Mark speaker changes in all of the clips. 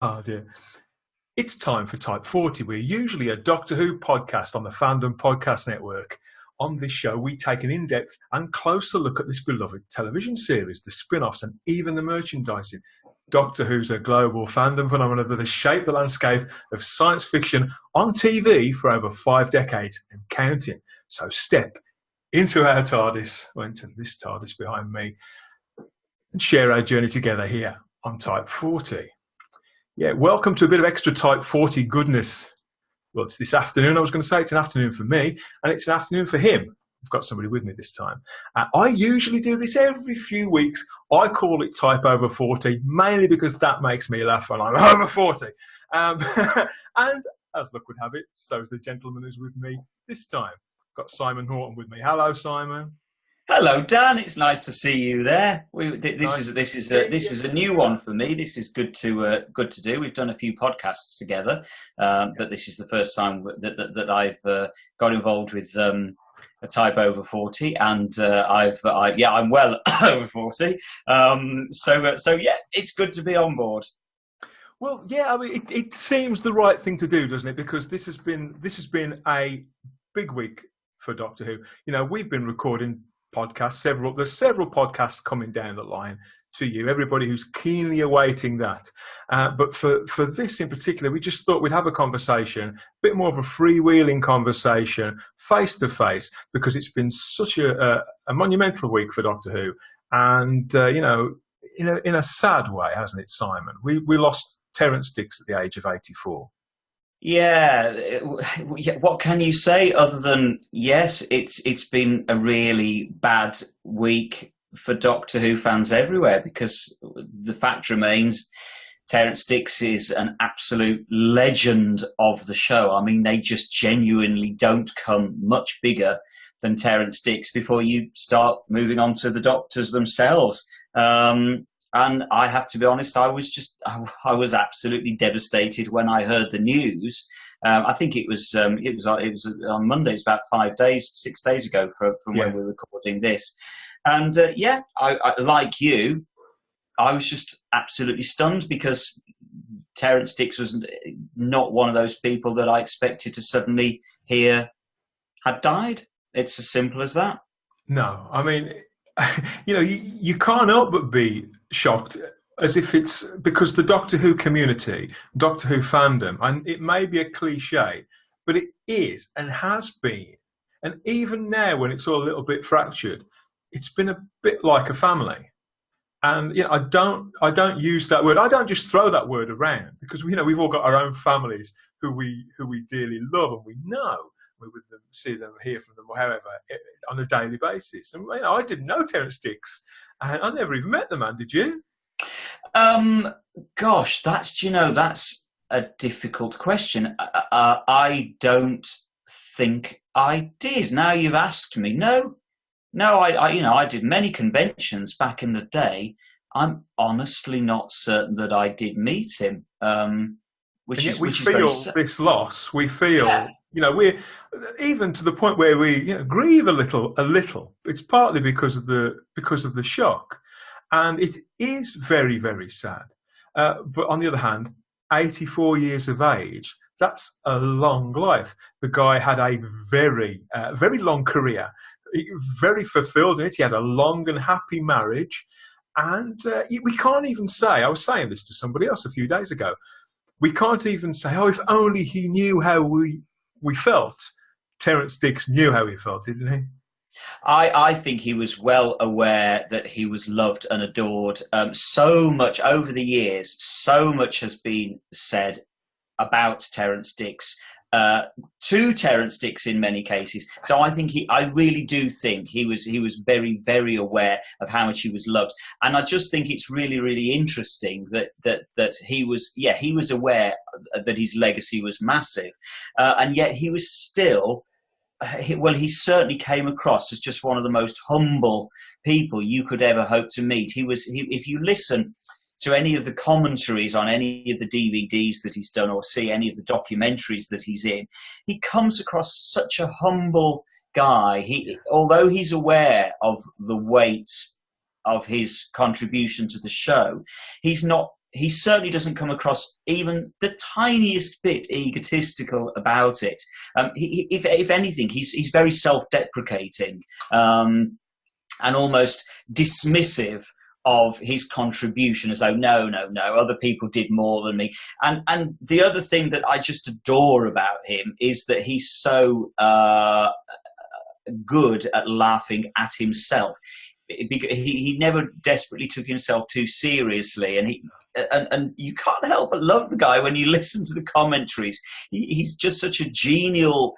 Speaker 1: Oh dear. It's time for Type 40. We're usually a Doctor Who podcast on the Fandom Podcast Network. On this show, we take an in-depth and closer look at this beloved television series, the spin-offs, and even the merchandising. Doctor Who's a global fandom phenomenon that has shaped the landscape of science fiction on TV for over 5 decades and counting. So step into our TARDIS, or into this TARDIS behind me, and share our journey together here on Type 40. Yeah, welcome to a bit of extra Type 40 goodness. Well, it's this afternoon. I was going to say it's an afternoon for me, and it's an afternoon for him. I've got somebody with me this time. I usually do this every few weeks. I call it Type Over 40, mainly because that makes me laugh when I'm over 40. And as luck would have it, so is the gentleman who's with me this time. I've got Simon Horton with me. Hello, Simon.
Speaker 2: Hello, Dan. It's nice to see you there. This is a new one for me. This is good to do. We've done a few podcasts together, but this is the first time that I've got involved with a Type Over 40, and I'm well over 40. So yeah, it's good to be on board.
Speaker 1: Well, yeah, I mean, it seems the right thing to do, doesn't it? Because this has been a big week for Doctor Who. You know, we've been recording podcasts, there's several podcasts coming down the line to you, everybody who's keenly awaiting that. But for this in particular, we just thought we'd have a conversation, a bit more of a freewheeling conversation, face to face, because it's been such a monumental week for Doctor Who. And, in a sad way, hasn't it, Simon? We lost Terrance Dicks at the age of 84.
Speaker 2: Yeah, what can you say other than, yes, it's been a really bad week for Doctor Who fans everywhere, because the fact remains Terrance Dicks is an absolute legend of the show. I mean, they just genuinely don't come much bigger than Terrance Dicks before you start moving on to the Doctors themselves. And I have to be honest, I was absolutely devastated when I heard the news. I think it was on Monday. It's about 6 days ago from when we were recording this. And I like you, I was just absolutely stunned, because Terrance Dicks was not one of those people that I expected to suddenly hear had died. It's as simple as that.
Speaker 1: No, I mean, you can't help but be shocked, as if it's because the Doctor Who community, Doctor Who fandom, and it may be a cliche, but it is and has been, and even now when it's all a little bit fractured, it's been a bit like a family. And I don't use that word. I don't just throw that word around, because we've all got our own families who we dearly love, and we know we would see them, hear from them, or however, on a daily basis. And I didn't know Terrance Dicks, and I never even met the man. Did you?
Speaker 2: Gosh, that's a difficult question. I don't think I did. Now you've asked me. No, I did many conventions back in the day. I'm honestly not certain that I did meet him.
Speaker 1: We feel this loss. We feel, we're even to the point where we grieve a little. It's partly because of the shock, and it is very, very sad. But on the other hand, 84 years of age, that's a long life. The guy had a very, very long career, very fulfilled in it. He had a long and happy marriage, and we can't even say. I was saying this to somebody else a few days ago. We can't even say, oh, if only he knew how we felt. Terrance Dicks knew how he felt, didn't he?
Speaker 2: I think he was well aware that he was loved and adored. So much over the years, so much has been said about Terrance Dicks, to Terrance Dicks in many cases. So I really do think he was very, very aware of how much he was loved. And I just think it's really, really interesting that he was aware that his legacy was massive, and yet he was still. He certainly came across as just one of the most humble people you could ever hope to meet. If you listen to any of the commentaries on any of the DVDs that he's done, or see any of the documentaries that he's in, he comes across such a humble guy. Although he's aware of the weight of his contribution to the show, he's not he certainly doesn't come across even the tiniest bit egotistical about it. If anything, he's very self-deprecating and almost dismissive of his contribution, as though no, other people did more than me. And the other thing that I just adore about him is that he's so good at laughing at himself. He never desperately took himself too seriously, and you can't help but love the guy when you listen to the commentaries. He's just such a genial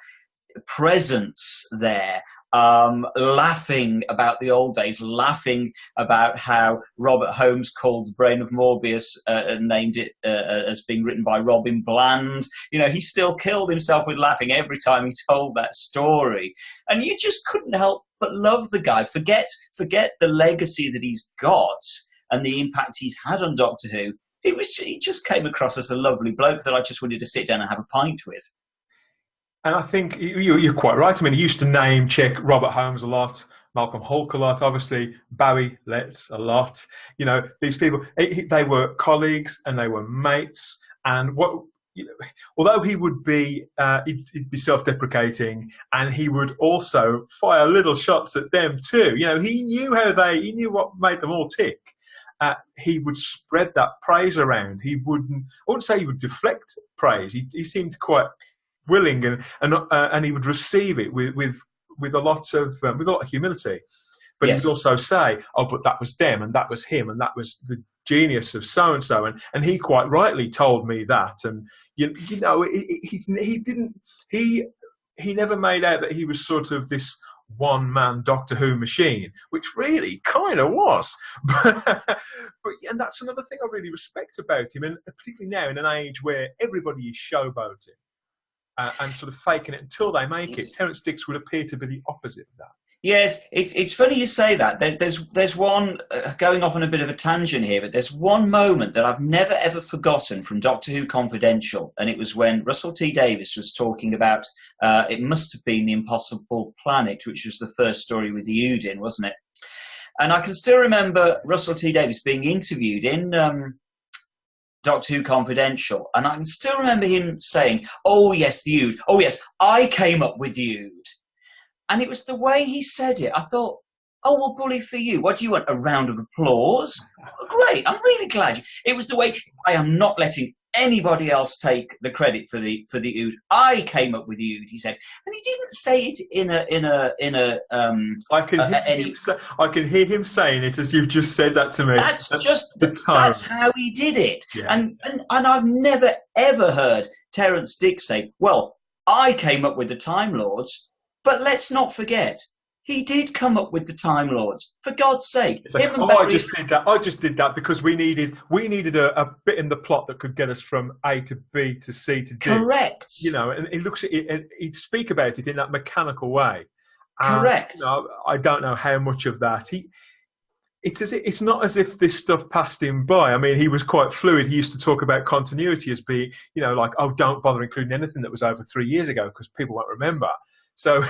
Speaker 2: presence there, laughing about the old days, laughing about how Robert Holmes called The Brain of Morbius and named it as being written by Robin Bland. You know, he still killed himself with laughing every time he told that story. And you just couldn't help but love the guy. Forget the legacy that he's got and the impact he's had on Doctor Who. He just came across as a lovely bloke that I just wanted to sit down and have a pint with.
Speaker 1: And I think you're quite right. I mean, he used to name check Robert Holmes a lot, Malcolm Hulke a lot, obviously, Barry Letts a lot. You know, these people, they were colleagues and they were mates. And although he would be, he'd be self-deprecating, and he would also fire little shots at them too. You know, he knew what made them all tick. He would spread that praise around. I wouldn't say he would deflect praise. He seemed quite willing, and he would receive it with a lot of humility. But
Speaker 2: yes.
Speaker 1: He would also say, "Oh, but that was them, and that was him, and that was the genius of so and so," and he quite rightly told me that. And you know, he never made out that he was sort of this one-man Doctor Who machine, which really kind of was. And that's another thing I really respect about him, and particularly now in an age where everybody is showboating and sort of faking it until they make it. Terrance Dicks would appear to be the opposite of that.
Speaker 2: Yes, it's funny you say that. There's one, going off on a bit of a tangent here, but there's one moment that I've never ever forgotten from Doctor Who Confidential, and it was when Russell T Davies was talking about, it must have been The Impossible Planet, which was the first story with the Udin, wasn't it? And I can still remember Russell T Davies being interviewed in Doctor Who Confidential, and I can still remember him saying, "Oh yes, the Ood. Oh yes, I came up with the Ood." And it was the way he said it. I thought, "Oh, well, bully for you. What do you want? A round of applause?" Oh, great. I'm really glad. It was the way. I am not letting anybody else take the credit for the Ood. I came up with the Ood, he said, and he didn't say it in a.
Speaker 1: I can hear him saying it as you've just said that to me.
Speaker 2: That's how he did it. Yeah. And I've never ever heard Terrance Dicks say, "Well, I came up with the Time Lords." But let's not forget, he did come up with the Time Lords. For God's sake!
Speaker 1: I just did that because we needed a bit in the plot that could get us from A to B to C to D.
Speaker 2: Correct.
Speaker 1: You know, and he looks at it, and he'd speak about it in that mechanical way.
Speaker 2: Correct.
Speaker 1: You know, I don't know how much of that it's not as if this stuff passed him by. I mean, he was quite fluid. He used to talk about continuity as being, you know, like, "Oh, don't bother including anything that was over 3 years ago because people won't remember." So,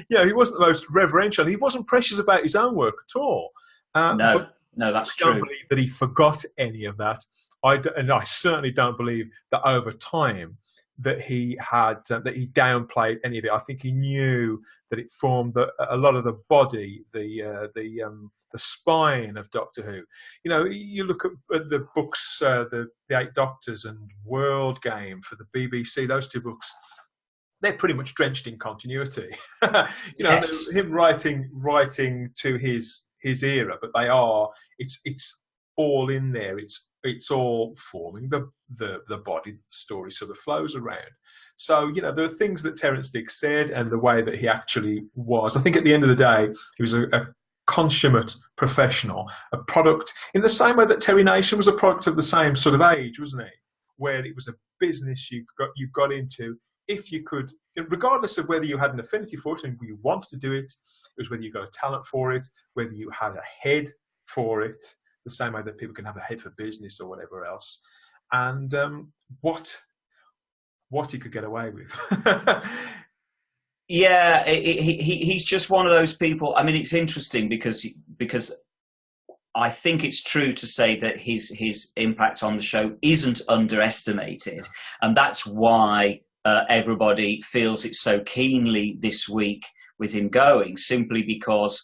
Speaker 1: you know, he wasn't the most reverential. He wasn't precious about his own work at all.
Speaker 2: No, that's true.
Speaker 1: I don't believe that he forgot any of that. And I certainly don't believe that over time that he downplayed any of it. I think he knew that it formed a lot of the body, the spine of Doctor Who. You know, you look at the books, the Eight Doctors and World Game for the BBC. Those two books, they're pretty much drenched in continuity. You know, yes. Him writing to his era, but it's all in there. It's all forming the body that the story sort of flows around. So, you know, there are things that Terrance Dicks said and the way that he actually was. I think at the end of the day, he was a consummate professional, a product in the same way that Terry Nation was a product of the same sort of age, wasn't he? Where it was a business you got into. If you could, regardless of whether you had an affinity for it and you wanted to do it, it was whether you got a talent for it, whether you had a head for it, the same way that people can have a head for business or whatever else, and what you could get away with.
Speaker 2: Yeah, he's just one of those people. I mean, it's interesting because I think it's true to say that his impact on the show isn't underestimated, and that's why everybody feels it so keenly this week with him going, simply because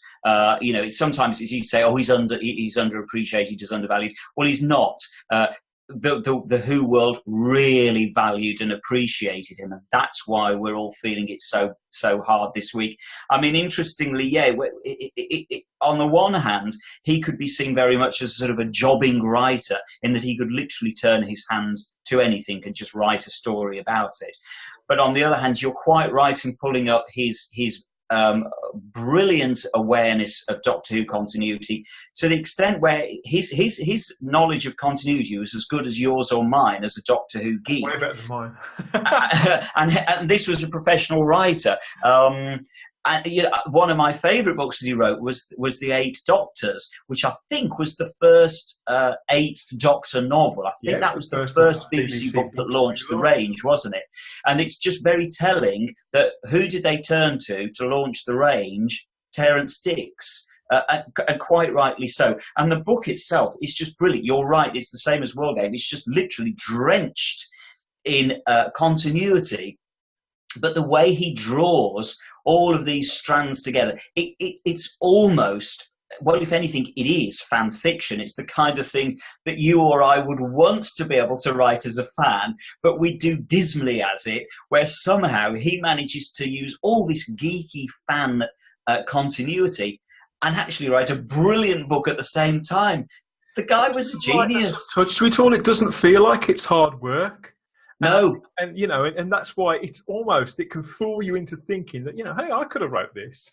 Speaker 2: sometimes it's easy to say, oh, he's underappreciated, he's undervalued. Well, he's not. The Who world really valued and appreciated him, and that's why we're all feeling it so hard this week. I mean, interestingly, on the one hand, he could be seen very much as sort of a jobbing writer, in that he could literally turn his hand to anything and just write a story about it. But on the other hand, you're quite right in pulling up his brilliant awareness of Doctor Who continuity, to the extent where his knowledge of continuity was as good as yours or mine as a Doctor Who geek.
Speaker 1: Way better than mine.
Speaker 2: and this was a professional writer. One of my favourite books that he wrote was The Eight Doctors, which I think was the first Eighth Doctor novel. I think that was the first BBC book that launched the range, wasn't it? And it's just very telling that who did they turn to launch the range? Terrance Dicks. And quite rightly so. And the book itself is just brilliant. You're right, it's the same as World Game. It's just literally drenched in continuity. But the way he draws all of these strands together, it's almost, well, if anything, it is fan fiction. It's the kind of thing that you or I would want to be able to write as a fan, but we do dismally as it, where somehow he manages to use all this geeky fan continuity and actually write a brilliant book at the same time. The guy was a genius.
Speaker 1: Touched with all, it doesn't feel like it's hard work.
Speaker 2: No.
Speaker 1: And that's why it can fool you into thinking that, hey, I could have wrote this.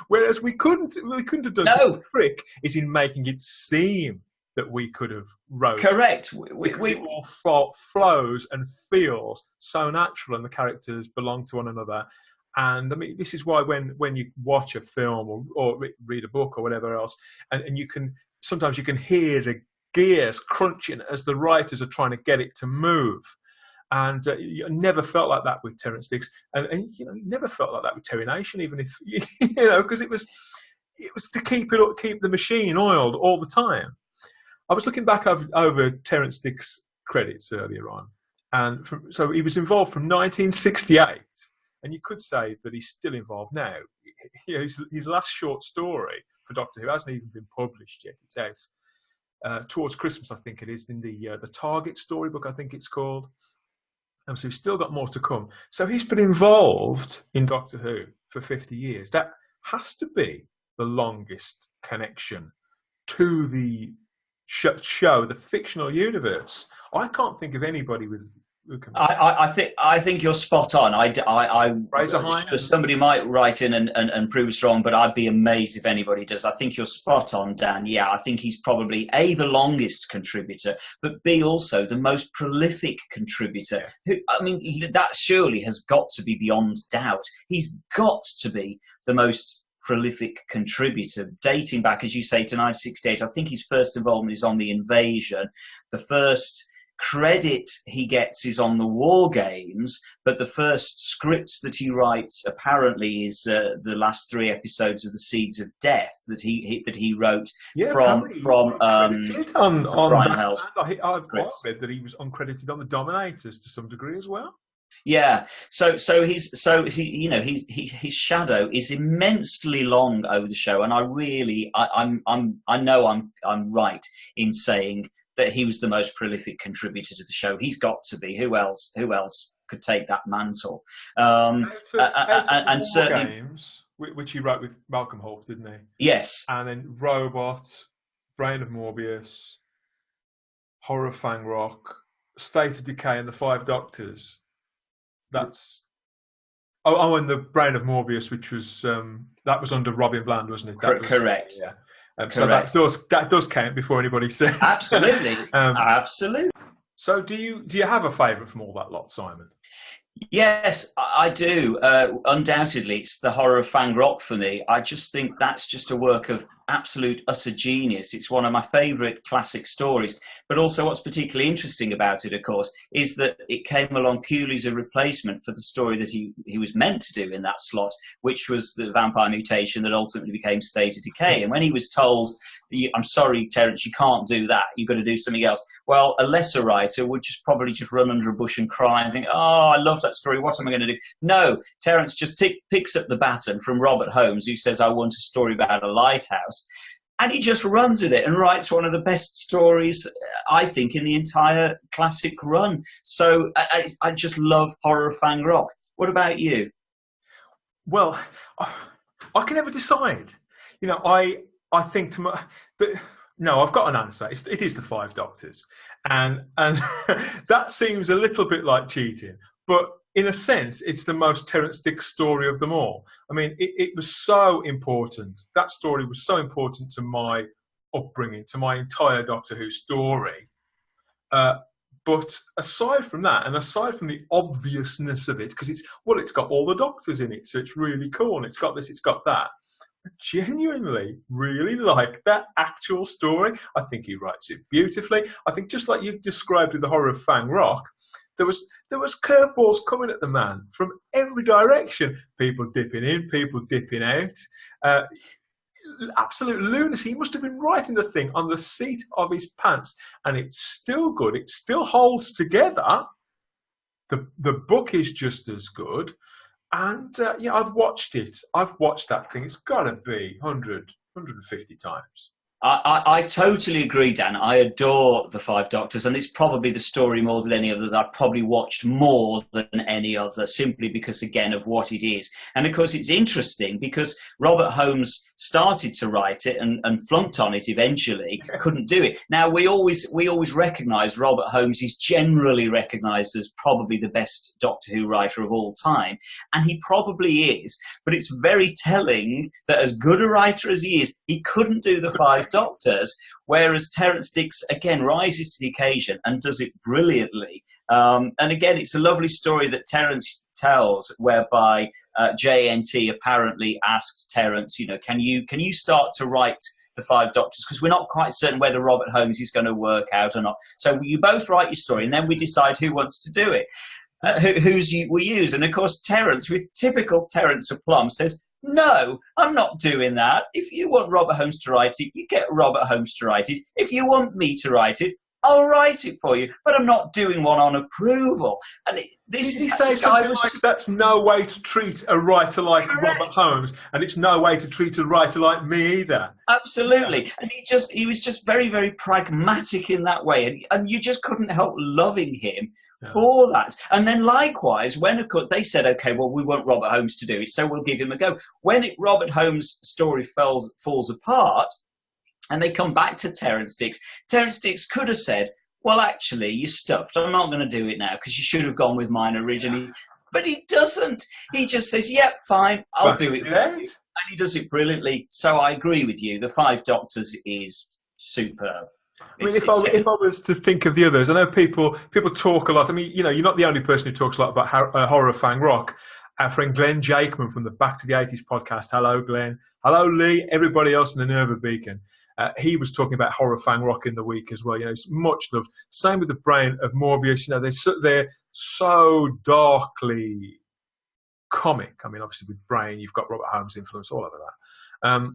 Speaker 1: Whereas we couldn't have done.
Speaker 2: No.
Speaker 1: The trick is in making it seem that we could have wrote.
Speaker 2: Correct.
Speaker 1: It all flows and feels so natural, and the characters belong to one another. And I mean, this is why when you watch a film or read a book or whatever else, and sometimes you can hear the gears crunching as the writers are trying to get it to move. And you never felt like that with Terrance Dicks, and never felt like that with Terry Nation, even if because it was to keep the machine oiled all the time. I was looking back over Terrance Dicks' credits earlier on, and so he was involved from 1968, and you could say that he's still involved now. His last short story for Doctor Who hasn't even been published yet. It's out towards Christmas, I think it is, in the Target storybook, I think it's called. And so he's still got more to come. So he's been involved in Doctor Who for 50 years. That has to be the longest connection to the show, the fictional universe. I can't think of anybody who can.
Speaker 2: I think you're spot on. Somebody might write in and prove us wrong, but I'd be amazed if anybody does. I think you're spot on, Dan. Yeah, I think he's probably A, the longest contributor, but B, also the most prolific contributor. That surely has got to be beyond doubt. He's got to be the most prolific contributor, dating back, as you say, to 1968. I think his first involvement is on The Invasion. The first credit he gets is on the War Games, but the first scripts that he writes apparently is the last 3 episodes of The Seeds of Death that he wrote from Brian Hell's.
Speaker 1: I've read that he was uncredited on the Dominators to some degree as well.
Speaker 2: Yeah, so his shadow is immensely long over the show, and I know I'm right in saying that he was the most prolific contributor to the show. He's got to be. Who else could take that mantle? And certainly
Speaker 1: Games, which he wrote with Malcolm Holt, didn't he?
Speaker 2: Yes.
Speaker 1: And then Robot, Brain of Morbius, Horror of Fang Rock, State of Decay, and the 5 Doctors. That's and the Brain of Morbius, which was that was under Robin Bland, wasn't it?
Speaker 2: Correct.
Speaker 1: Yeah. So that does count before anybody says.
Speaker 2: Absolutely. Absolutely.
Speaker 1: So do you have a favourite from all that lot, Simon?
Speaker 2: Yes, I do. Undoubtedly, it's the Horror of Fang Rock for me. I just think that's just a work of absolute, utter genius. It's one of my favourite classic stories. But also what's particularly interesting about it, of course, is that it came along purely as a replacement for the story that he was meant to do in that slot, which was the vampire mutation that ultimately became State of Decay. And when he was told I'm sorry, Terrance, you can't do that. You've got to do something else. Well, a lesser writer would probably just run under a bush and cry and think, oh, I love that story. What am I going to do? No, Terrance just picks up the baton from Robert Holmes, who says, I want a story about a lighthouse. And he just runs with it and writes one of the best stories, I think, in the entire classic run. So I just love Horror of Fang Rock. What about you?
Speaker 1: Well, I can never decide. You know, I think to my, but no, I've got an answer. It is the Five Doctors, and that seems a little bit like cheating, but in a sense, it's the most Terrance Dicks story of them all. I mean, it was so important. That story was so important to my upbringing, to my entire Doctor Who story. But aside from that, and aside from the obviousness of it, because it's got all the Doctors in it, so it's really cool, and it's got this, it's got that. I genuinely really like that actual story. I think he writes it beautifully. I think just like you've described with the Horror of Fang Rock, there was curveballs coming at the man from every direction. People dipping in, people dipping out. Absolute lunacy. He must have been writing the thing on the seat of his pants, and it's still good. It still holds together. The book is just as good. And yeah, I've watched it. I've watched that thing. It's got to be 100, 150 times.
Speaker 2: I totally agree, Dan. I adore The Five Doctors, and it's probably the story more than any other that I've probably watched more than any other, simply because, again, of what it is. And, of course, it's interesting because Robert Holmes started to write it and flunked on it eventually, couldn't do it. Now, we always recognise Robert Holmes is generally recognised as probably the best Doctor Who writer of all time, and he probably is, but it's very telling that as good a writer as he is, he couldn't do The Five Doctors, whereas Terrance Dicks, again, rises to the occasion and does it brilliantly. And again, it's a lovely story that Terrance tells, whereby JNT apparently asked Terrance, you know, can you start to write The Five Doctors? Because we're not quite certain whether Robert Holmes is going to work out or not. So you both write your story, and then we decide who wants to do it, we use. And of course, Terrance, with typical Terrance aplomb, says, no, I'm not doing that. If you want Robert Holmes to write it, you get Robert Holmes to write it. If you want me to write it, I'll write it for you. But I'm not doing one on approval. And this is
Speaker 1: say something like that's no way to treat a writer like Robert Holmes, and it's no way to treat a writer like me either.
Speaker 2: Absolutely. And he was just very, very pragmatic in that way. And you just couldn't help loving him for that. And then likewise, when they said, okay, well, we want Robert Holmes to do it, so we'll give him a go. When Robert Holmes' story falls apart, and they come back to Terrance Dicks, Terrance Dicks could have said, well, actually, you're stuffed. I'm not going to do it now because you should have gone with mine originally. But he doesn't. He just says, yep, fine, I'll do it for you. And he does it brilliantly. So I agree with you. The Five Doctors is superb.
Speaker 1: I mean, if I was to think of the others, I know people talk a lot. I mean, you know, you're not the only person who talks a lot about Horror of Fang Rock. Our friend Glenn Jakeman from the Back to the 80s podcast. Hello, Glenn. Hello, Lee. Everybody else in the Nerva Beacon. He was talking about Horror of Fang Rock in the week as well. You know, it's much loved. Same with the Brain of Morbius. You know, they're so darkly comic. I mean, obviously with Brain, you've got Robert Holmes' influence all over that.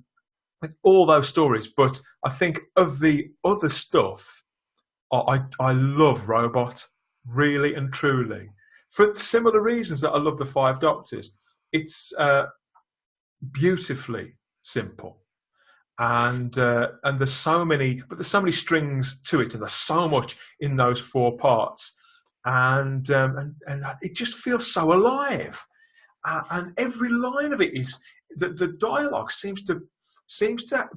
Speaker 1: With all those stories, but I think of the other stuff, I love Robot, really and truly, for similar reasons that I love the Five Doctors. It's beautifully simple, and there's so many strings to it, and there's so much in those four parts, and it just feels so alive, and every line of it is the dialogue seems to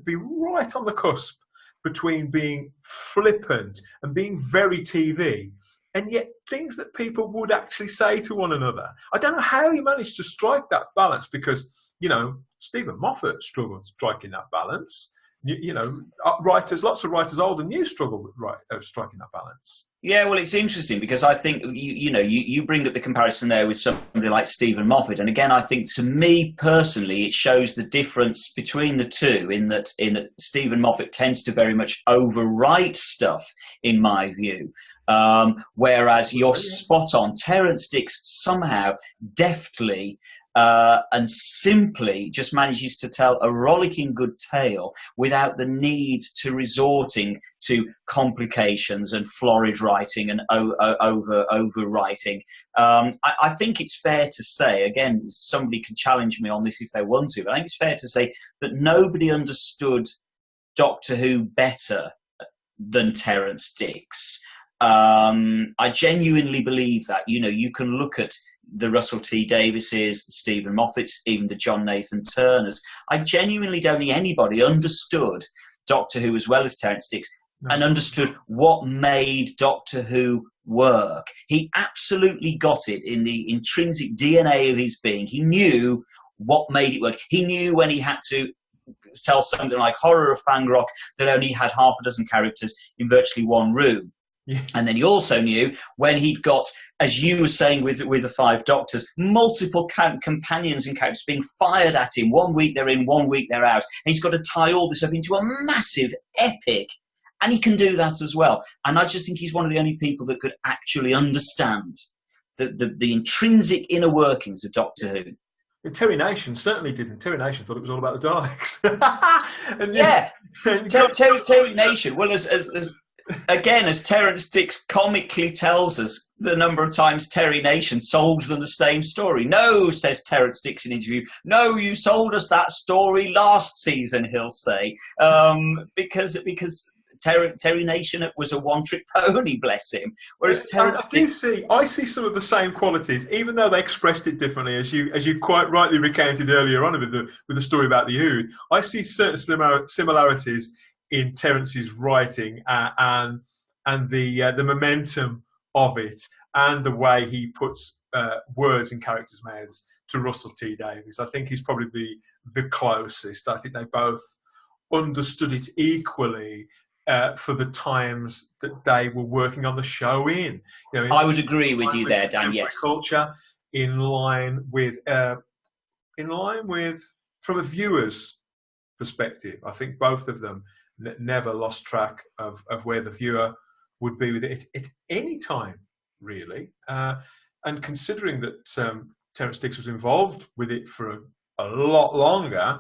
Speaker 1: be right on the cusp between being flippant and being very TV, and yet things that people would actually say to one another. I don't know how he managed to strike that balance, because, you know, Stephen Moffat struggled striking that balance. You know, lots of writers old and new struggle with striking that balance.
Speaker 2: Yeah, well, it's interesting because I think, you bring up the comparison there with somebody like Stephen Moffat. And again, I think to me personally, it shows the difference between the two in that Stephen Moffat tends to very much overwrite stuff, in my view. Whereas you're spot on. Terrance Dicks somehow deftly and simply just manages to tell a rollicking good tale without the need to resorting to complications and florid writing and overwriting. I think it's fair to say, again, somebody can challenge me on this if they want to, but I think it's fair to say that nobody understood Doctor Who better than Terrance Dicks. I genuinely believe that. You can look at the Russell T Davises, the Stephen Moffats, even the John Nathan Turners. I genuinely don't think anybody understood Doctor Who as well as Terrance Dicks and understood what made Doctor Who work. He absolutely got it in the intrinsic DNA of his being. He knew what made it work. He knew when he had to tell something like Horror of Fangrok that only had half a dozen characters in virtually one room. Yeah. And then he also knew when he'd got, as you were saying with the Five Doctors, multiple companions and characters being fired at him. 1 week they're in, 1 week they're out. And he's got to tie all this up into a massive epic. And he can do that as well. And I just think he's one of the only people that could actually understand the intrinsic inner workings of Doctor Who.
Speaker 1: And Terry Nation certainly didn't. Terry Nation thought it was all about the Daleks.
Speaker 2: Terry Nation. Well, as Terrance Dicks comically tells us, the number of times Terry Nation sold them the same story. No, says Terrance Dicks in an interview. No, you sold us that story last season, he'll say, because Terry Nation was a one-trick pony, bless him. Whereas Terrance Dicks,
Speaker 1: I see some of the same qualities, even though they expressed it differently, as you quite rightly recounted earlier on with the story about the Who. I see certain similarities in Terrance's writing and the momentum of it, and the way he puts words in characters' mouths to Russell T Davies. I think he's probably the closest. I think they both understood it equally for the times that they were working on the show in.
Speaker 2: I would agree with you there, Dan. Yes,
Speaker 1: culture in line with from a viewer's perspective. I think both of them never lost track of where the viewer would be with it at any time, really. And considering that Terrance Dicks was involved with it for a lot longer,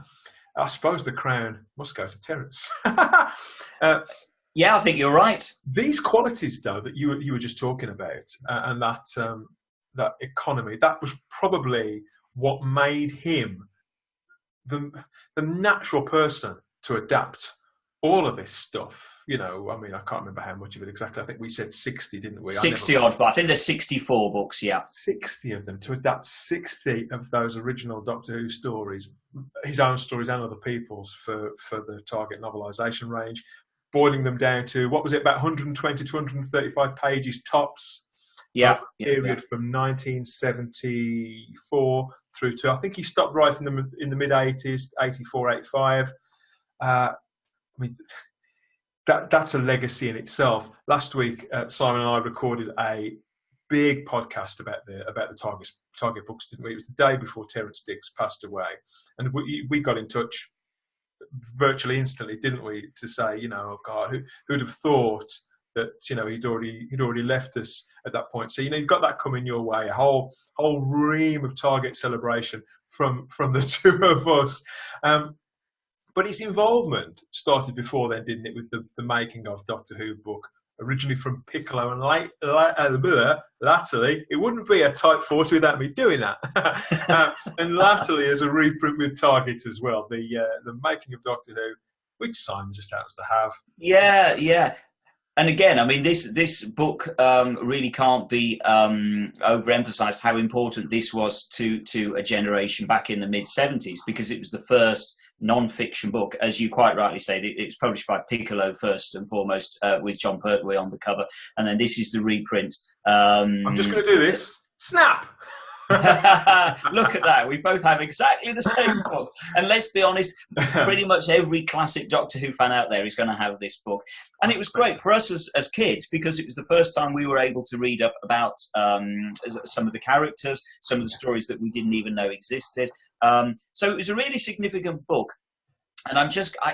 Speaker 1: I suppose the crown must go to Terrance.
Speaker 2: Yeah, I think you're right.
Speaker 1: These qualities, though, that you were just talking about, and that economy, that was probably what made him the natural person to adapt all of this stuff. I can't remember how much of it exactly. I think we said 60, didn't we?
Speaker 2: 60 odd, but I think there's 64 books, yeah.
Speaker 1: 60 of them, to adapt 60 of those original Doctor Who stories, his own stories and other people's, for the Target novelisation range, boiling them down to, what was it, about 120 to 135 pages tops.
Speaker 2: Yeah.
Speaker 1: Period from 1974 through to, I think he stopped writing them in the mid-80s, 84, 85. That's a legacy in itself. Last week, Simon and I recorded a big podcast about the Target books, didn't we? It was the day before Terrance Dicks passed away, and we got in touch virtually instantly, didn't we? To say, oh God, who'd have thought that he'd already left us at that point. So you've got that coming your way, a whole ream of Target celebration from the two of us. But his involvement started before then, didn't it, with the making of Doctor Who book, originally from Piccolo, and latterly, it wouldn't be a Type 40 without me doing that. And latterly as a reprint with Target as well, the making of Doctor Who, which Simon just happens to have.
Speaker 2: Yeah. And again, this book really can't be overemphasized how important this was to a generation back in the mid-70s, because it was the first non-fiction book, as you quite rightly say. It was published by Piccolo first and foremost, with John Pertwee on the cover, and then this is the reprint.
Speaker 1: I'm just going to do this. Snap!
Speaker 2: Look at that. We both have exactly the same book. And let's be honest, pretty much every classic Doctor Who fan out there is going to have this book. And it was great for us as kids, because it was the first time we were able to read up about some of the characters, some of the stories that we didn't even know existed. So it was a really significant book. And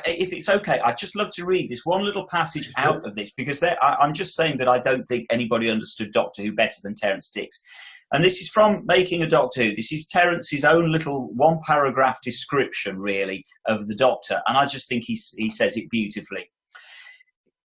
Speaker 2: if it's okay, I'd just love to read this one little passage out of this, because I'm just saying that I don't think anybody understood Doctor Who better than Terrance Dicks. And this is from Making a Doctor Who. This is Terrance's own little one-paragraph description, really, of the Doctor. And I just think he says it beautifully.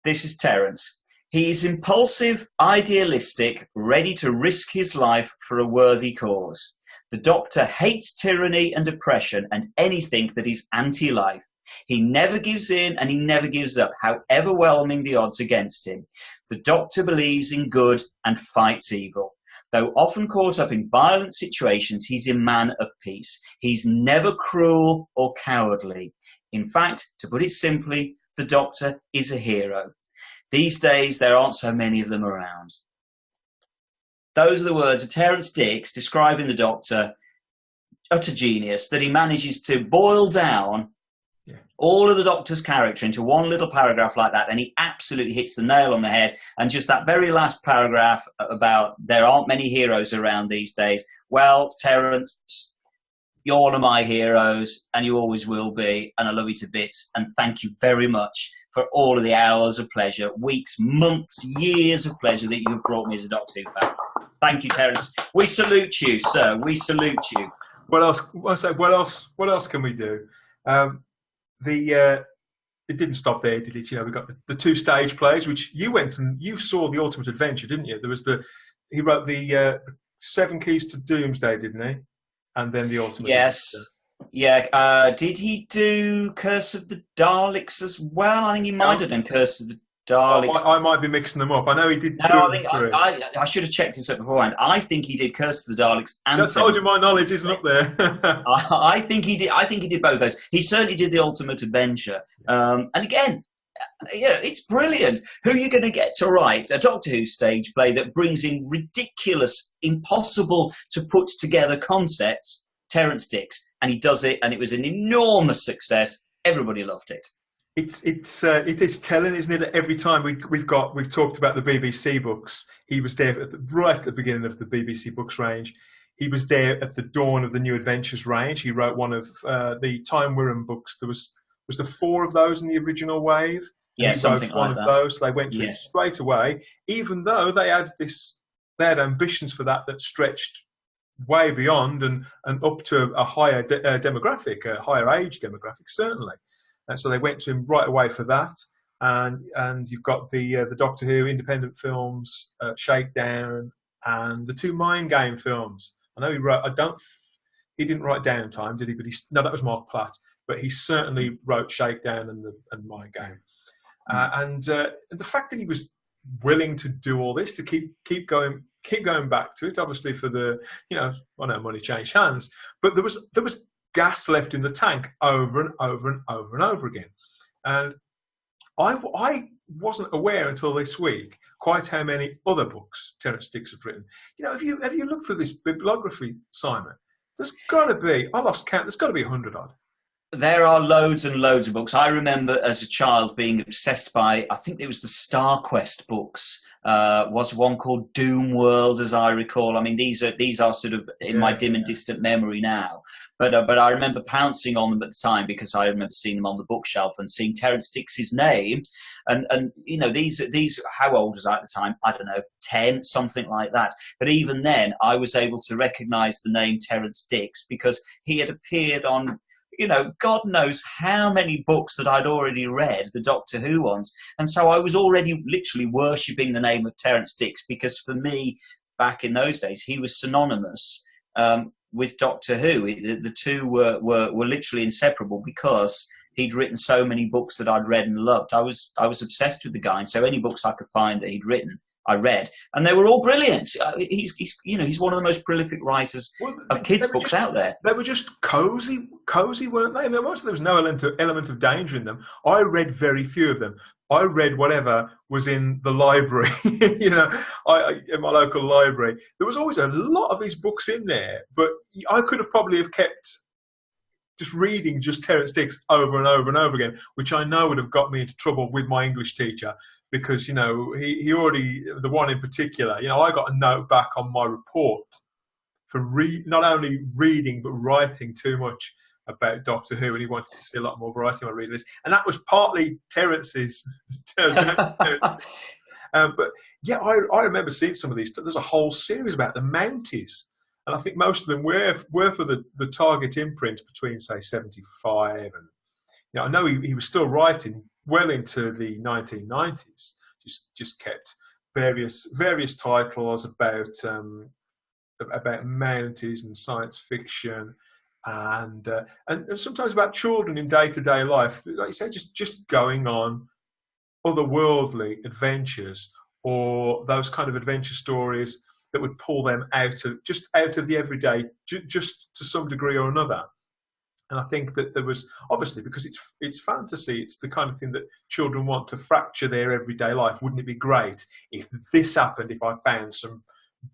Speaker 2: This is Terrance. He is impulsive, idealistic, ready to risk his life for a worthy cause. The Doctor hates tyranny and oppression and anything that is anti-life. He never gives in and he never gives up, however overwhelming the odds against him. The Doctor believes in good and fights evil. Though often caught up in violent situations, he's a man of peace. He's never cruel or cowardly. In fact, to put it simply, the Doctor is a hero. These days, there aren't so many of them around. Those are the words of Terrance Dicks describing the Doctor, utter genius, that he manages to boil down all of the Doctor's character into one little paragraph like that, and he absolutely hits the nail on the head. And just that very last paragraph about there aren't many heroes around these days. Well, Terrance, you're one of my heroes, and you always will be, and I love you to bits, and thank you very much for all of the hours of pleasure, weeks, months, years of pleasure that you've brought me as a Doctor Who fan. Thank you, Terrance. We salute you, sir. We salute you.
Speaker 1: What else? What else can we do? It didn't stop there, did it? You know, we got the two stage plays, which you went and you saw the Ultimate Adventure, didn't you? There was he wrote the 7 Keys to Doomsday, didn't he? And then the Ultimate.
Speaker 2: Yes.
Speaker 1: Adventure.
Speaker 2: Yeah. Did he do Curse of the Daleks as well? I think he might have done Curse of the Daleks.
Speaker 1: I might be mixing them up. I know he did two.
Speaker 2: No, I should have checked this up beforehand. I think he did Curse of the Daleks and.
Speaker 1: I told you my knowledge isn't up there.
Speaker 2: I think he did. I think he did both those. He certainly did the Ultimate Adventure. And again, it's brilliant. Who are you going to get to write a Doctor Who stage play that brings in ridiculous, impossible to put together concepts? Terrance Dicks, and he does it, and it was an enormous success. Everybody loved it.
Speaker 1: It is telling, isn't it? That every time we've talked about the BBC books, he was there right at the beginning of the BBC books range. He was there at the dawn of the New Adventures range. He wrote one of the Time Wirren books. There was there 4 of those in the original wave.
Speaker 2: Yeah, something like that.
Speaker 1: One of those. They went to it straight away, even though they had ambitions for that stretched way beyond and up to a higher demographic, a higher age demographic, certainly. And so they went to him right away for that. And you've got the Doctor Who independent films, Shakedown, and the 2 Mind Game films. I know he wrote. He didn't write Downtime, did he? But no, that was Mark Platt. But he certainly wrote Shakedown and Mind Game. And the fact that he was willing to do all this, to keep going back to it, obviously for the, I know money changed hands, but there was gas left in the tank over and over and over and over again. And I wasn't aware until this week quite how many other books Terrance Dicks have written. Have you looked through this bibliography, Simon? There's got to be, I lost count, there's got to be 100 odd.
Speaker 2: There are loads and loads of books. I remember as a child being obsessed by, I think it was the Star Quest books. Was one called Doom World, as I recall. I mean, these are sort of in my dim and distant memory now. But I remember pouncing on them at the time because I remember seeing them on the bookshelf and seeing Terrance Dicks' name. And these, how old was I at the time? I don't know, 10, something like that. But even then, I was able to recognise the name Terrance Dicks because he had appeared on, God knows how many books that I'd already read, the Doctor Who ones. And so I was already literally worshipping the name of Terrance Dicks because for me, back in those days, he was synonymous with Doctor Who. The two were literally inseparable because he'd written so many books that I'd read and loved. I was obsessed with the guy, and so any books I could find that he'd written, I read, and they were all brilliant. He's one of the most prolific writers of kids' books out there.
Speaker 1: They were just cozy, weren't they? I mean, there was no element of danger in them. I read very few of them. I read whatever was in the library, in my local library. There was always a lot of his books in there, but I could have probably kept just reading Terrance Dicks over and over and over again, which I know would have got me into trouble with my English teacher. Because, he already, the one in particular, I got a note back on my report for not only reading but writing too much about Doctor Who, and he wanted to see a lot more variety on my reading list. And that was partly Terrance's. But yeah, I remember seeing some of these. There's a whole series about the Mounties, and I think most of them were for the Target imprint between say 75 and I know he was still writing well into the 1990s. Just kept various titles about Mounties and science fiction, and sometimes about children in day-to-day life. Like you said, just going on otherworldly adventures, or those kind of adventure stories that would pull them out of the everyday, just to some degree or another. And I think that there was, obviously, because it's fantasy, it's the kind of thing that children want to fracture their everyday life. Wouldn't it be great if this happened, if I found some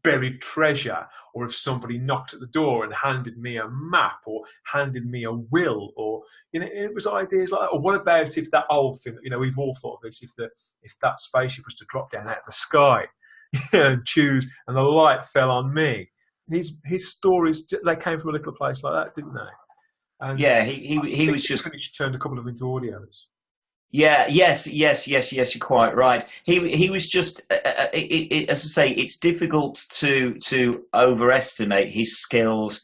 Speaker 1: buried treasure, or if somebody knocked at the door and handed me a map, or handed me a will, or it was ideas like that. Or what about if that old thing, we've all thought of this, if that spaceship was to drop down out of the sky and the light fell on me. His stories, they came from a little place like that, didn't they? And
Speaker 2: yeah, he was just
Speaker 1: turned a couple of into audios.
Speaker 2: Yeah, yes, you're quite right. He was just, as I say, it's difficult to overestimate his skills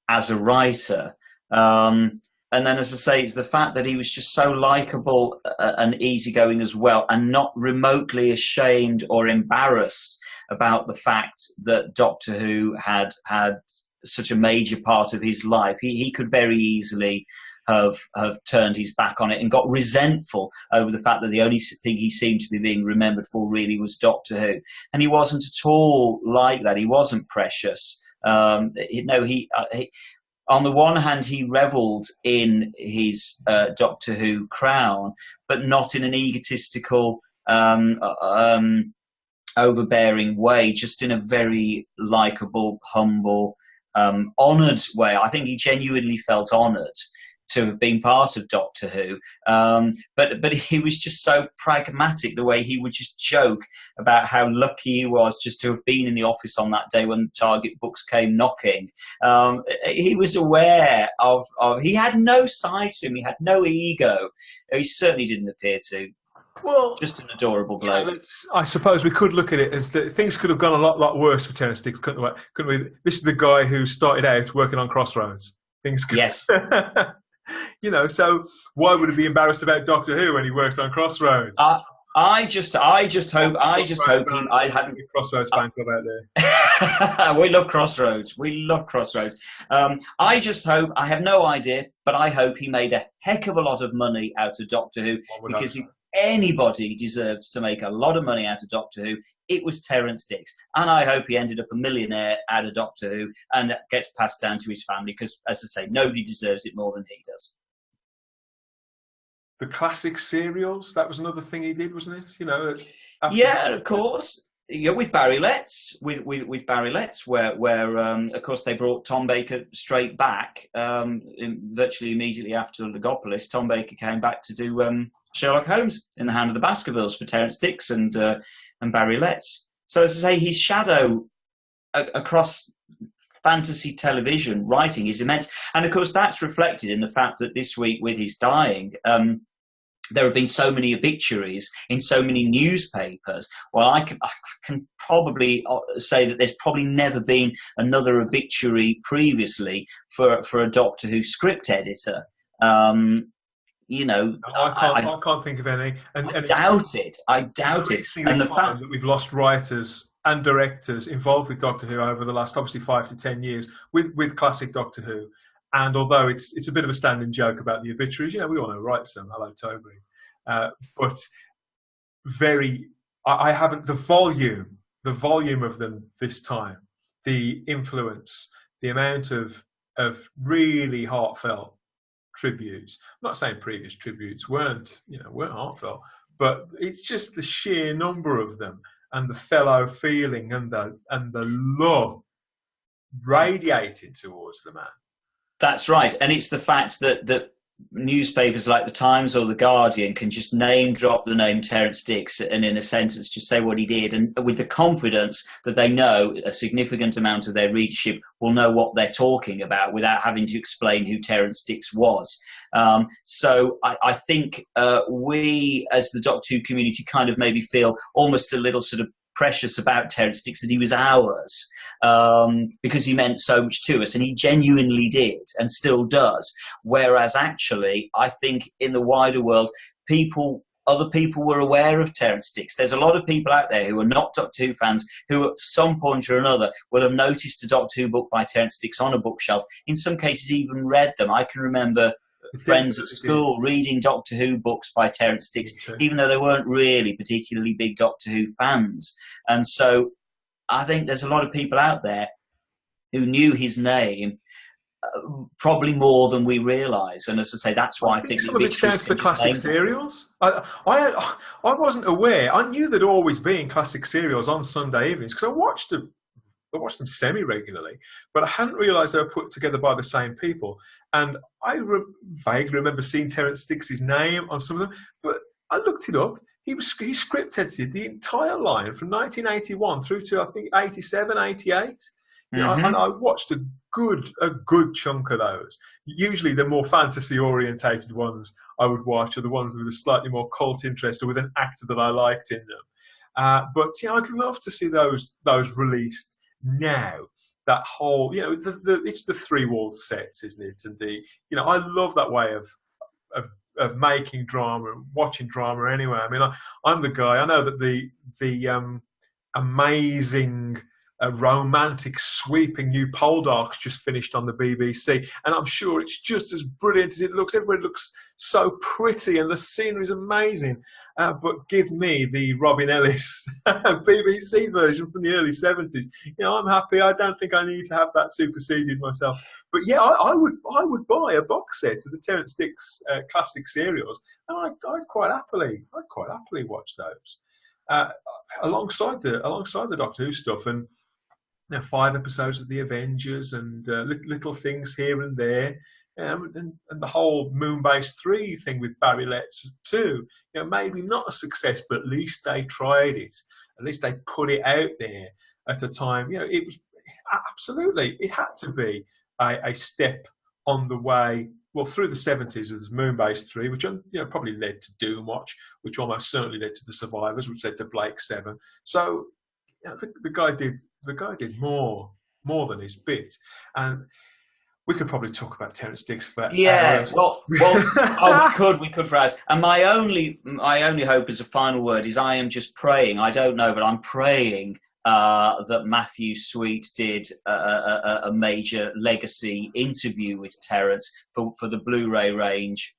Speaker 2: as a writer. And then, as I say, it's the fact that he was just so likable and easygoing as well, and not remotely ashamed or embarrassed about the fact that Doctor Who had such a major part of his life. He could very easily have turned his back on it and got resentful over the fact that the only thing he seemed to be being remembered for really was Doctor Who. And he wasn't at all like that. He wasn't precious. He on the one hand, he revelled in his Doctor Who crown, but not in an egotistical, overbearing way, just in a very likeable, humble, honoured way. I think he genuinely felt honoured to have been part of Doctor Who, but he was just so pragmatic, the way he would just joke about how lucky he was just to have been in the office on that day when the Target books came knocking. He was aware of he had no side to him, he had no ego. He certainly didn't appear to. Well, just an adorable bloke.
Speaker 1: I suppose we could look at it as that things could have gone a lot worse for Terrance Dicks, couldn't we? This is the guy who started out working on Crossroads. Things could,
Speaker 2: yes.
Speaker 1: So why would he be embarrassed about Doctor Who when he works on Crossroads?
Speaker 2: I just hope I hadn't.
Speaker 1: Crossroads fan club out there.
Speaker 2: We love Crossroads. I just hope, I have no idea, but I hope he made a heck of a lot of money out of Doctor Who, because if anybody deserves to make a lot of money out of Doctor Who, it was Terrance Dicks. And I hope he ended up a millionaire out of Doctor Who, and that gets passed down to his family, because, as I say, nobody deserves it more than he does.
Speaker 1: The classic serials, that was another thing he did, wasn't it?
Speaker 2: Yeah, of course. With Barry Letts, with Barry Letts, where of course they brought Tom Baker straight back, virtually immediately after Legopolis. Tom Baker came back to do Sherlock Holmes in the Hand of the Baskervilles for Terrance Dicks and Barry Letts. So, as I say, his shadow across fantasy television writing is immense, and of course that's reflected in the fact that this week, with his dying, there have been so many obituaries in so many newspapers. Well, I can probably say that there's probably never been another obituary previously for a Doctor Who script editor. I
Speaker 1: can't think of any. I
Speaker 2: doubt it.
Speaker 1: And the fact that we've lost writers and directors involved with Doctor Who over the last, obviously, 5 to 10 years with classic Doctor Who. And although it's a bit of a standing joke about the obituaries, we all know write some, hello Toby. But I haven't, the volume of them this time, the influence, the amount of really heartfelt tributes. I'm not saying previous tributes weren't heartfelt, but it's just the sheer number of them, and the fellow feeling and the love radiating towards the man.
Speaker 2: That's right, and it's the fact that newspapers like the Times or the Guardian can just name drop the name Terrance Dicks and in a sentence just say what he did, and with the confidence that they know a significant amount of their readership will know what they're talking about without having to explain who Terrance Dicks was. So I think we, as the Doctor Who community, kind of maybe feel almost a little sort of precious about Terrance Dicks, that he was ours, because he meant so much to us, and he genuinely did and still does. Whereas actually, I think in the wider world, other people were aware of Terrance Dicks. There's a lot of people out there who are not Doctor Who fans who at some point or another will have noticed a Doctor Who book by Terrance Dicks on a bookshelf, in some cases even read them. I can remember friends at school reading Doctor Who books by Terrance Dicks, even though they weren't really particularly big Doctor Who fans. And so I think there's a lot of people out there who knew his name probably more than we realise. And as I say, that's why I think
Speaker 1: some of it's down to the classic serials. I wasn't aware. I knew there'd always been classic serials on Sunday evenings because I watched them semi-regularly, but I hadn't realised they were put together by the same people. And I vaguely remember seeing Terrance Dicks' name on some of them, but I looked it up. He script edited the entire line from 1981 through to, I think, 87, 88. You know, and I watched a good chunk of those. Usually the more fantasy-orientated ones I would watch are the ones with a slightly more cult interest or with an actor that I liked in them. But you know, I'd love to see those released now. That whole, you know, it's the three-walled sets, isn't it? And I love that way of making drama and watching drama anyway. I mean, I'm the guy. I know that the amazing, romantic, sweeping new Poldarks just finished on the BBC, and I'm sure it's just as brilliant as it looks. Everybody looks so pretty, and the scenery is amazing. But give me the Robin Ellis BBC version from the early 70s. You know, I'm happy. I don't think I need to have that superseded myself. But yeah, I would buy a box set of the Terrance Dicks classic serials, and I'd quite happily watch those alongside the Doctor Who stuff, and 5 episodes of the Avengers and little things here and there. And the whole Moonbase 3 thing with Barry Letts too. You know, maybe not a success, but at least they tried it. At least they put it out there at a time. You know, it was absolutely, it had to be a step on the way. Well, through the 70s, there was Moonbase 3, which probably led to Doomwatch, which almost certainly led to The Survivors, which led to Blake 7. So you know, the guy did more than his bit. And we could probably talk about Terrance Dicks for hours.
Speaker 2: Well, we could for hours. And my only hope as a final word is I am just praying. I don't know, but I'm praying that Matthew Sweet did a major legacy interview with Terrance for the Blu-ray range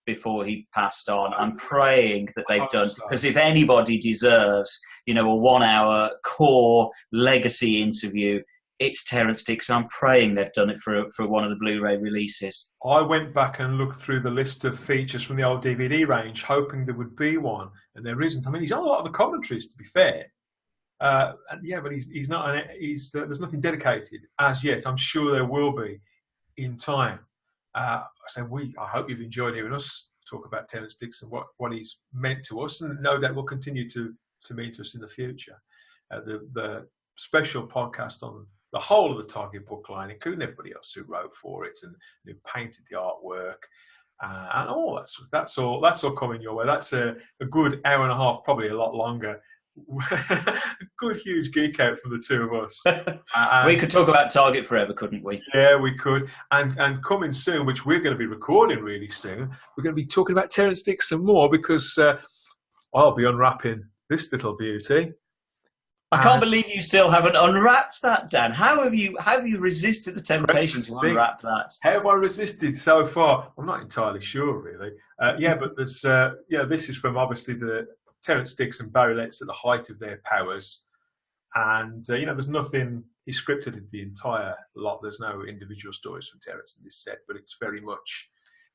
Speaker 2: before he passed on. I'm praying that they've done, because if anybody deserves, a 1-hour core legacy interview, it's Terrance Dicks. I'm praying they've done it for one of the Blu-ray releases.
Speaker 1: I went back and looked through the list of features from the old DVD range, hoping there would be one, and there isn't. I mean, he's on a lot of the commentaries, to be fair. But he's not. There's nothing dedicated as yet. I'm sure there will be in time. I hope you've enjoyed hearing us talk about Terrance Dicks and what he's meant to us, and no doubt will continue to mean to us in the future. The special podcast on the whole of the Target book line, including everybody else who wrote for it and who painted the artwork, and all that's all coming your way. That's a good hour and a half, probably a lot longer. Good huge geek out from the two of us.
Speaker 2: We could talk about Target forever, couldn't we?
Speaker 1: Yeah, we could. And coming soon, which we're going to be recording really soon, we're going to be talking about Terrance Dicks some more, because I'll be unwrapping this little beauty.
Speaker 2: I can't believe you still haven't unwrapped that, Dan. How have you resisted the temptation to unwrap that?
Speaker 1: How have I resisted so far? I'm not entirely sure, really. But there's this is from obviously the Terrance Dicks and Barry Letts at the height of their powers, and there's nothing. He scripted the entire lot. There's no individual stories from Terrance in this set, but it's very much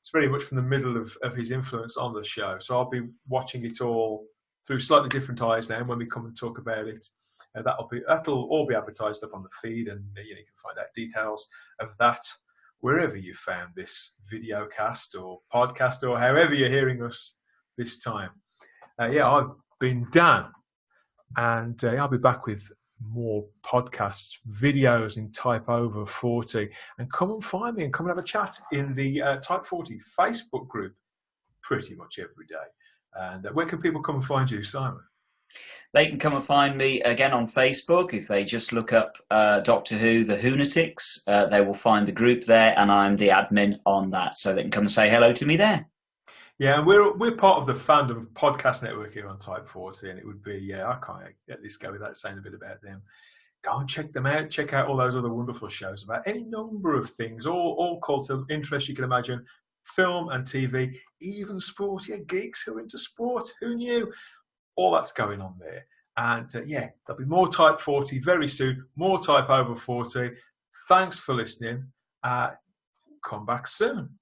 Speaker 1: from the middle of his influence on the show. So I'll be watching it all through slightly different eyes now. And when we come and talk about it, that'll all be advertised up on the feed, and you can find out details of that wherever you found this video cast or podcast or however you're hearing us this time. I've been Dan, and I'll be back with more podcasts, videos in Type Over 40, and come and find me and come and have a chat in the Type 40 Facebook group pretty much every day. And where can people come and find you, Simon?
Speaker 2: They can come and find me again on Facebook. If they just look up Doctor Who, the Whonatics, they will find the group there, and I'm the admin on that, so they can come and say hello to me there.
Speaker 1: Yeah, and we're part of the Fandom Podcast Network here on Type 40, and it would be, I can't let this go without saying a bit about them. Go and check them out. Check out all those other wonderful shows about any number of things, all called to interest you can imagine, film and TV, even sport. Yeah, geeks who are into sport. Who knew? All that's going on there. And there'll be more Type 40 very soon, more Type Over 40. Thanks for listening. Come back soon.